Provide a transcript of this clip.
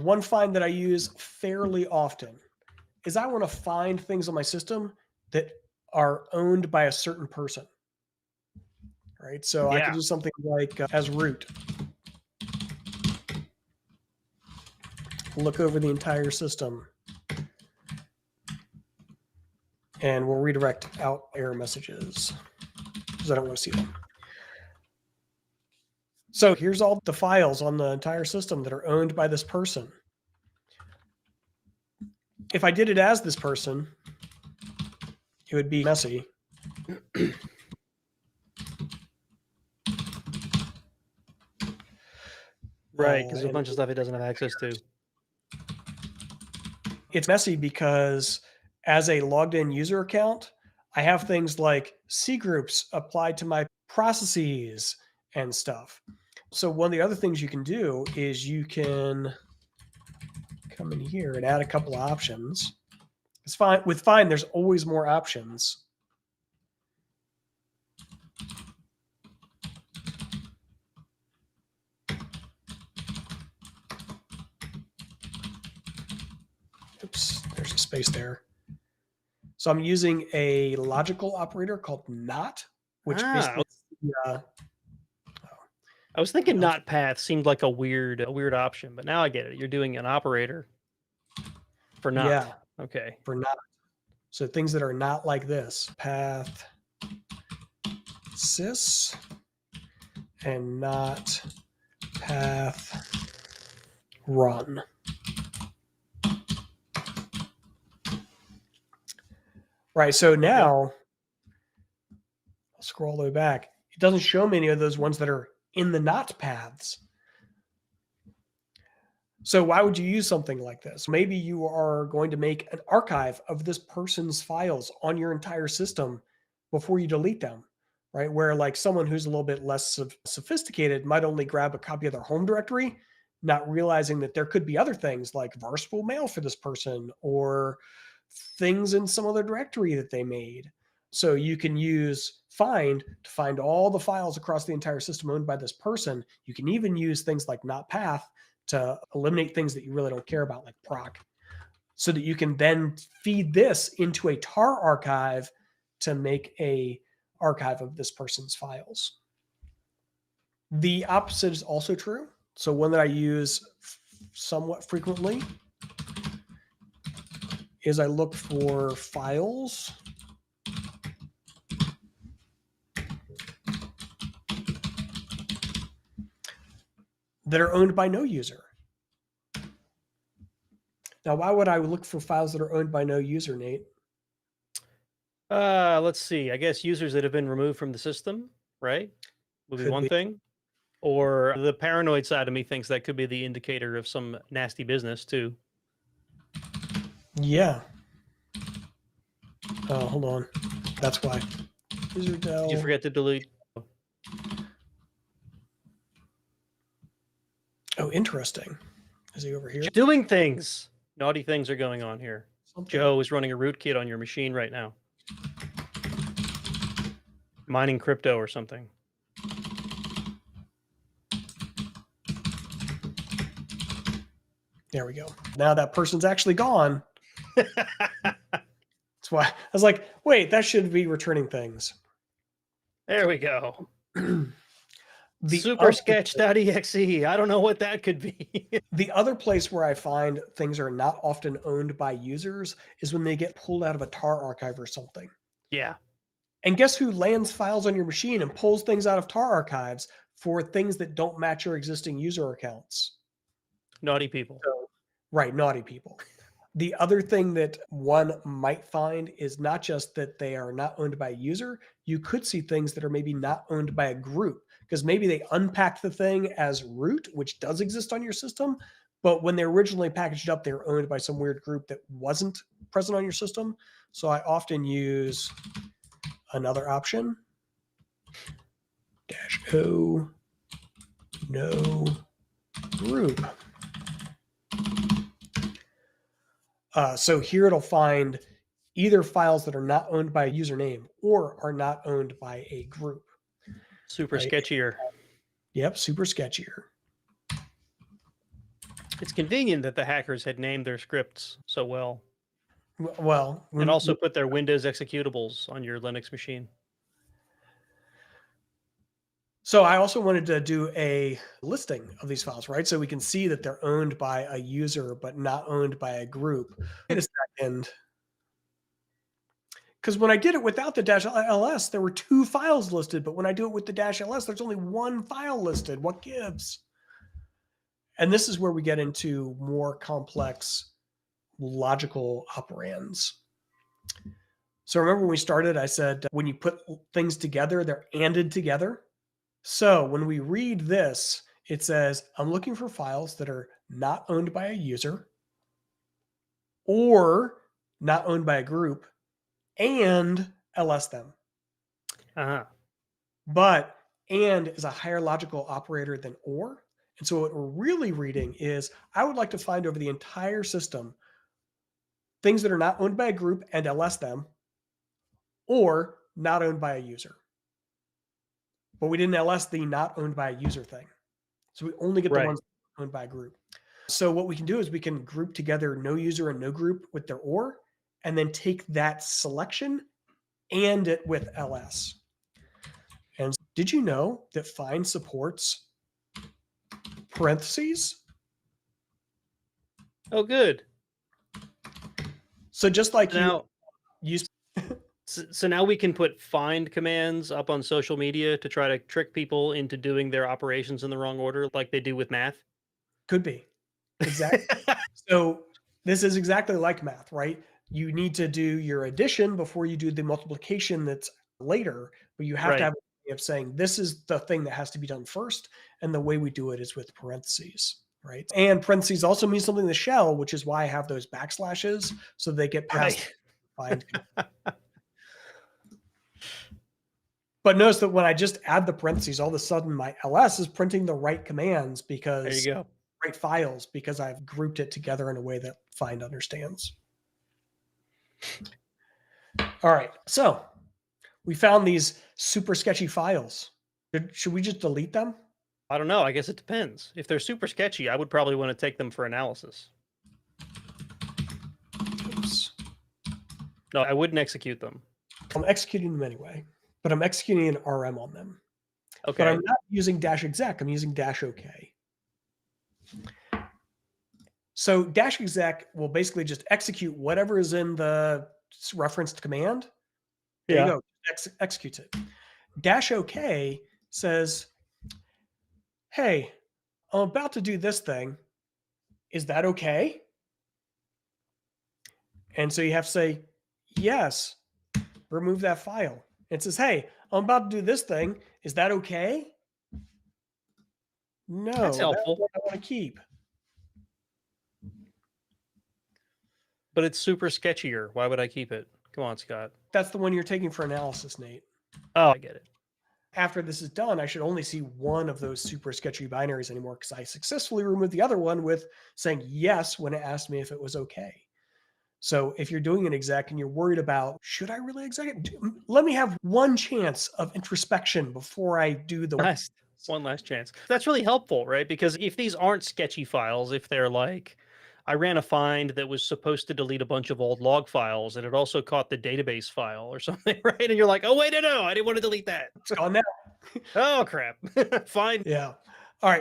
One find that I use fairly often is I want to find things on my system that are owned by a certain person, right? So I could Yeah. do something like as root, look over the entire system, and we'll redirect out error messages because I don't want to see them. So here's all the files on the entire system that are owned by this person. If I did it as this person, it would be messy. Right, because there's a And bunch of stuff it doesn't have access to. it's messy because as a logged in user account, I have things like C groups applied to my processes and stuff. So one of the other things you can do is you can come in here and add a couple of options. It's fine with Find, there's always more options. Oops, there's a space there. So I'm using a logical operator called not, which basically I was thinking no, not path seemed like a weird option, but now I get it. You're doing an operator for not. yeah, Okay. for not. So things that are not like this, path sys and not path run. Right. So now I'll scroll all the way back. It doesn't show me any of those ones that are in the not paths. So why would you use something like this? Maybe you are going to make an archive of this person's files on your entire system before you delete them, right? Where like someone who's a little bit less sophisticated might only grab a copy of their home directory, not realizing that there could be other things like varsable mail for this person or things in some other directory that they made. So you can use find to find all the files across the entire system owned by this person. You can even use things like not path to eliminate things that you really don't care about, like proc, so that you can then feed this into a tar archive to make a archive of this person's files. The opposite is also true. So one that I use somewhat frequently is I look for files that are owned by no user. Now, why would I look for files that are owned by no user, Nate? Let's see. I guess users that have been removed from the system, right? Would be Could one be. thing. Or the paranoid side of me thinks that could be the indicator of some nasty business too. Yeah. Oh, hold on. That's why. User Did you del. forget to delete? Oh, interesting. Is he over here? Doing things. Naughty things are going on here. Something. Joe is running a rootkit on your machine right now. Mining crypto or something. There we go. Now that person's actually gone. That's why I was like, wait, that should be returning things. There we go. The Super sketch.exe. I don't know what that could be. The other place where I find things are not often owned by users is when they get pulled out of a tar archive or something. Yeah. And guess who lands files on your machine and pulls things out of tar archives for things that don't match your existing user accounts? Naughty people. So, right, naughty people. The other thing that one might find is not just that they are not owned by a user, you could see things that are maybe not owned by a group because maybe they unpacked the thing as root, which does exist on your system, but when they originally packaged up, they were owned by some weird group that wasn't present on your system. So I often use another option, -o, no group. So here it'll find either files that are not owned by a username or are not owned by a group. Super right? sketchier. Yep, super sketchier. It's convenient that the hackers had named their scripts so well Well, and when also put their Windows executables on your Linux machine. so I also wanted to do a listing of these files, right? So we can see that they're owned by a user, but not owned by a group. Wait a second. Because when I did it without the dash ls, there were 2 files listed, but when I do it with the dash ls, there's only 1 file listed. What gives? And this is where we get into more complex logical operands. So remember when we started, I said when you put things together, they're anded together. So when we read this, it says, I'm looking for files that are not owned by a user or not owned by a group and ls them. Uh-huh. But and is a higher logical operator than or. And so what we're really reading is I would like to find over the entire system things that are not owned by a group and ls them or not owned by a user. But we didn't ls the not owned by a user thing. So we only get the Right. ones owned by a group. So what we can do is we can group together no user and no group with their or, and then take that selection and it with ls. And did you know that find supports parentheses? Oh, good. So just like you Now, use so now we can put find commands up on social media to try to trick people into doing their operations in the wrong order, like they do with math. could be exactly. So this is exactly like math, right? You need to do your addition before you do the multiplication that's later, but you have to Right. have a way of saying this is the thing that has to be done first, and the way we do it is with parentheses, right? And parentheses also means something in the shell, which is why I have those backslashes so they get past Right. find. But notice that when I just add the parentheses, all of a sudden my ls is printing the right commands There you because go. right files because I've grouped it together in a way that find understands. All right, so we found these super sketchy files. Should we just delete them? I don't know. I guess it depends. If they're super sketchy, I would probably want to take them for analysis. Oops. No, I wouldn't execute them. I'm executing them anyway, but I'm executing an RM on them. But I'm Okay. not using dash exec, I'm using dash OK. So dash exec will basically just execute whatever is in the referenced command. There you Yeah. go, executes it. Dash OK says, hey, I'm about to do this thing. Is that okay? And so you have to say, yes, remove that file. It says, hey, I'm about to do this thing. Is that okay? That's No, that's helpful, what I want to keep. but it's super sketchier. Why would I keep it? Come on, Scott. That's the one you're taking for analysis, Nate. Oh, I get it. After this is done, I should only see one of those super sketchy binaries anymore because I successfully removed the other one with saying yes when it asked me if it was okay. So if you're doing an exec and you're worried about, should I really exec it? Let me have one chance of introspection before I do the Nice. One last chance. That's really helpful, right? Because if these aren't sketchy files, if they're like, I ran a find that was supposed to delete a bunch of old log files and it also caught the database file or something, right? And you're like, oh, wait, no, I didn't want to delete that. it's gone now. Oh, crap. Fine. Yeah. All right.